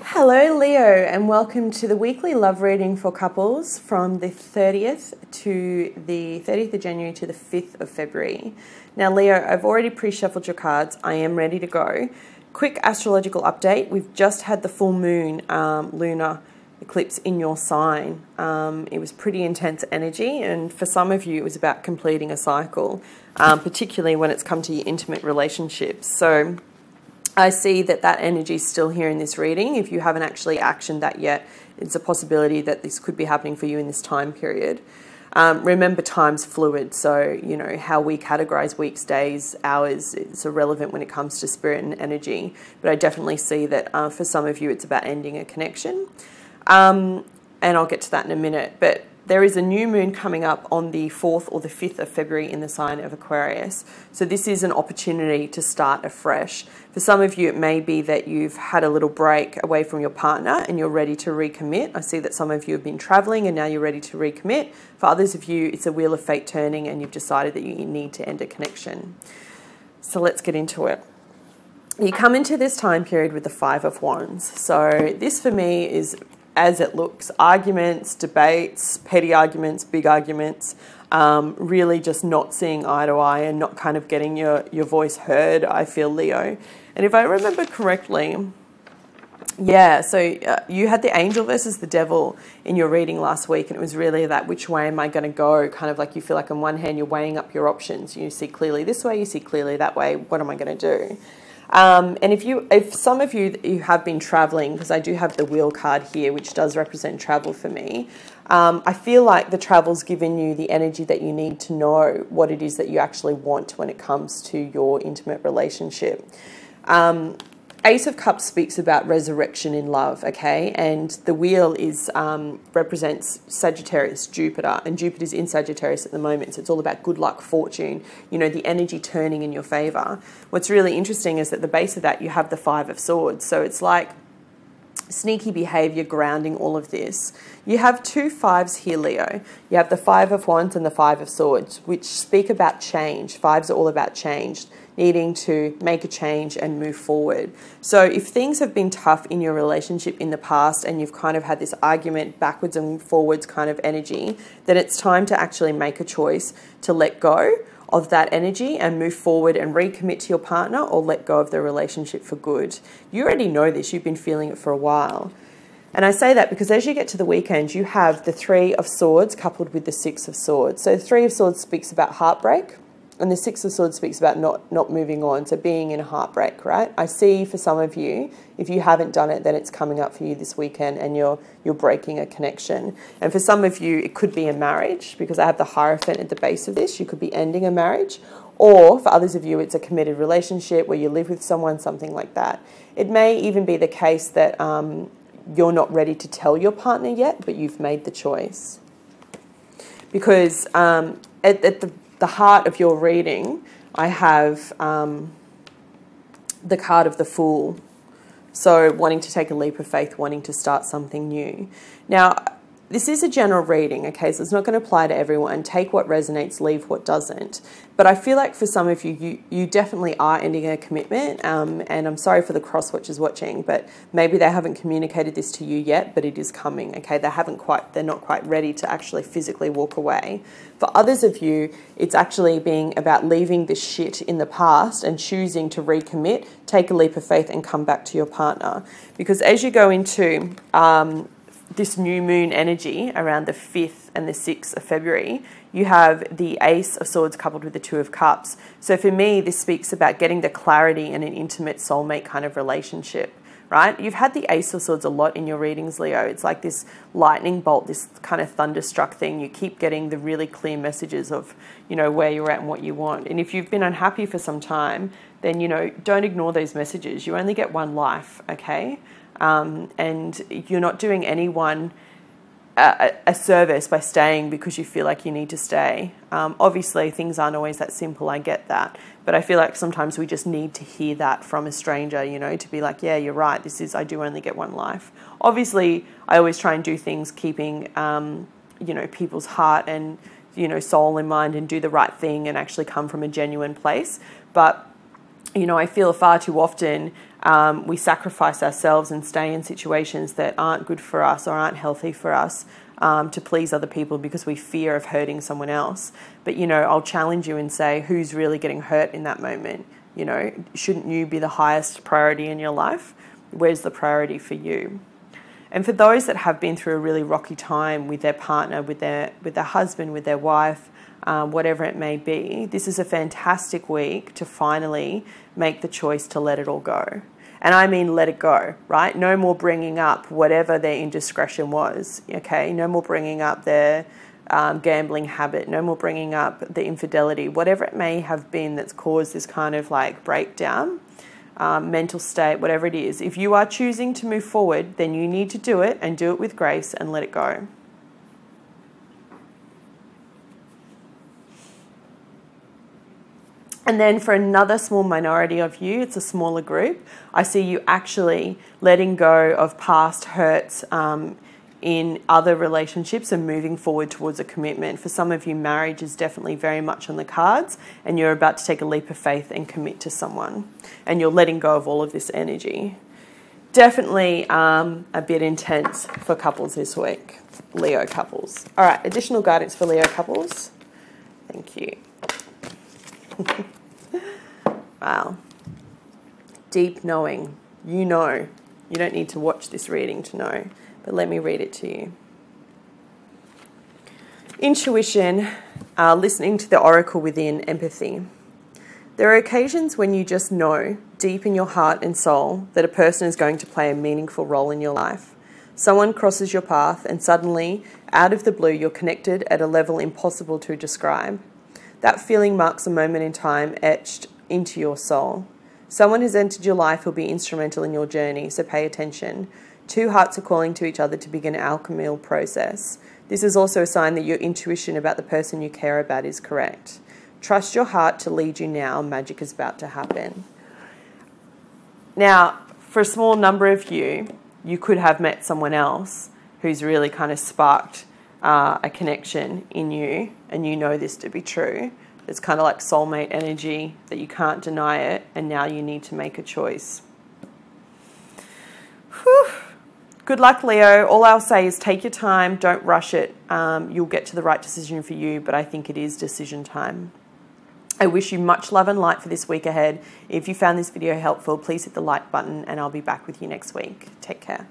Hello Leo, and welcome to the weekly love reading for couples from the 30th of January to the 5th of February. Now Leo, I've already pre-shuffled your cards. I am ready to go. Quick astrological update. We've just had the full moon lunar eclipse in your sign. It was pretty intense energy, and for some of you it was about completing a cycle, particularly when it's come to your intimate relationships. So I see that energy is still here in this reading. If you haven't actually actioned that yet, it's a possibility that this could be happening for you in this time period. Remember, time's fluid, so you know how we categorize weeks, days, hours. It's irrelevant when it comes to spirit and energy. But I definitely see that for some of you, it's about ending a connection. And I'll get to that in a minute. But there is a new moon coming up on the 4th or the 5th of February in the sign of Aquarius. So this is an opportunity to start afresh. For some of you, it may be that you've had a little break away from your partner and you're ready to recommit. I see that some of you have been traveling and now you're ready to recommit. For others of you, it's a wheel of fate turning and you've decided that you need to end a connection. So let's get into it. You come into this time period with the Five of Wands. So this for me is, as it looks, arguments, debates, petty arguments, big arguments, really just not seeing eye to eye and not kind of getting your voice heard, I feel, Leo. And if I remember correctly, yeah, so you had the angel versus the devil in your reading last week, and it was really that which way am I going to go, kind of like you feel like on one hand you're weighing up your options. You see clearly this way, you see clearly that way, what am I going to do? And if some of you have been traveling, because I do have the wheel card here, which does represent travel for me, I feel like the travel's given you the energy that you need to know what it is that you actually want when it comes to your intimate relationship. Ace of Cups speaks about resurrection in love, okay? And the wheel is represents Sagittarius, Jupiter, and Jupiter's in Sagittarius at the moment, so it's all about good luck, fortune, you know, the energy turning in your favor. What's really interesting is that at the base of that you have the Five of Swords, so it's like sneaky behavior grounding all of this. You have two fives here, Leo. You have the Five of Wands and the Five of Swords, which speak about change. Fives are all about change, needing to make a change and move forward. So if things have been tough in your relationship in the past and you've kind of had this argument backwards and forwards kind of energy, then it's time to actually make a choice to let go of that energy and move forward and recommit to your partner, or let go of the relationship for good. You already know this, you've been feeling it for a while. And I say that because as you get to the weekend, you have the Three of Swords coupled with the Six of Swords. So the Three of Swords speaks about heartbreak, and the Six of Swords speaks about not moving on, so being in a heartbreak, right? I see for some of you, if you haven't done it, then it's coming up for you this weekend and you're breaking a connection. And for some of you, it could be a marriage, because I have the Hierophant at the base of this. You could be ending a marriage. Or for others of you, it's a committed relationship where you live with someone, something like that. It may even be the case that you're not ready to tell your partner yet, but you've made the choice. Because at the heart of your reading, I have the card of the Fool. So wanting to take a leap of faith, wanting to start something new. Now, this is a general reading, okay, so it's not going to apply to everyone. Take what resonates, leave what doesn't. But I feel like for some of you, you definitely are ending a commitment, and I'm sorry for the cross-watchers watching, but maybe they haven't communicated this to you yet, but it is coming, okay? They're not quite ready to actually physically walk away. For others of you, it's actually being about leaving this shit in the past and choosing to recommit, take a leap of faith and come back to your partner. Because as you go into this new moon energy around the 5th and the 6th of February, you have the Ace of Swords coupled with the Two of Cups. So for me, this speaks about getting the clarity in an intimate soulmate kind of relationship, right? You've had the Ace of Swords a lot in your readings, Leo. It's like this lightning bolt, this kind of thunderstruck thing. You keep getting the really clear messages of, you know, where you're at and what you want. And if you've been unhappy for some time, then, you know, don't ignore those messages. You only get one life, okay? And you're not doing anyone a service by staying because you feel like you need to stay. Obviously, things aren't always that simple, I get that. But I feel like sometimes we just need to hear that from a stranger, you know, to be like, yeah, you're right, I do only get one life. Obviously, I always try and do things keeping, you know, people's heart and, you know, soul in mind, and do the right thing and actually come from a genuine place. But You know, I feel far too often we sacrifice ourselves and stay in situations that aren't good for us or aren't healthy for us to please other people because we fear of hurting someone else. But, you know, I'll challenge you and say, who's really getting hurt in that moment? You know, shouldn't you be the highest priority in your life? Where's the priority for you? And for those that have been through a really rocky time with their partner, with their husband, with their wife, whatever it may be, this is a fantastic week to finally make the choice to let it all go. And I mean let it go, right? No more bringing up whatever their indiscretion was, okay? No more bringing up their gambling habit, no more bringing up the infidelity, whatever it may have been that's caused this kind of like breakdown, mental state, whatever it is. If you are choosing to move forward, then you need to do it and do it with grace and let it go. And then for another small minority of you, it's a smaller group, I see you actually letting go of past hurts in other relationships and moving forward towards a commitment. For some of you, marriage is definitely very much on the cards and you're about to take a leap of faith and commit to someone. And you're letting go of all of this energy. Definitely a bit intense for couples this week, Leo couples. All right, additional guidance for Leo couples. Thank you. Wow. Deep knowing. You know. You don't need to watch this reading to know, but let me read it to you. Intuition, listening to the oracle within, empathy. There are occasions when you just know, deep in your heart and soul, that a person is going to play a meaningful role in your life. Someone crosses your path and suddenly, out of the blue, you're connected at a level impossible to describe. That feeling marks a moment in time etched into your soul. Someone has entered your life who will be instrumental in your journey, so pay attention. Two hearts are calling to each other to begin an alchemical process. This is also a sign that your intuition about the person you care about is correct. Trust your heart to lead you now. Magic is about to happen. Now, for a small number of you, you could have met someone else who's really kind of sparked a connection in you, and you know this to be true. It's kind of like soulmate energy that you can't deny it, and now you need to make a choice. Whew. Good luck, Leo. All I'll say is take your time, don't rush it. You'll get to the right decision for you, but I think it is decision time. I wish you much love and light for this week ahead. If you found this video helpful, please hit the like button and I'll be back with you next week. Take care.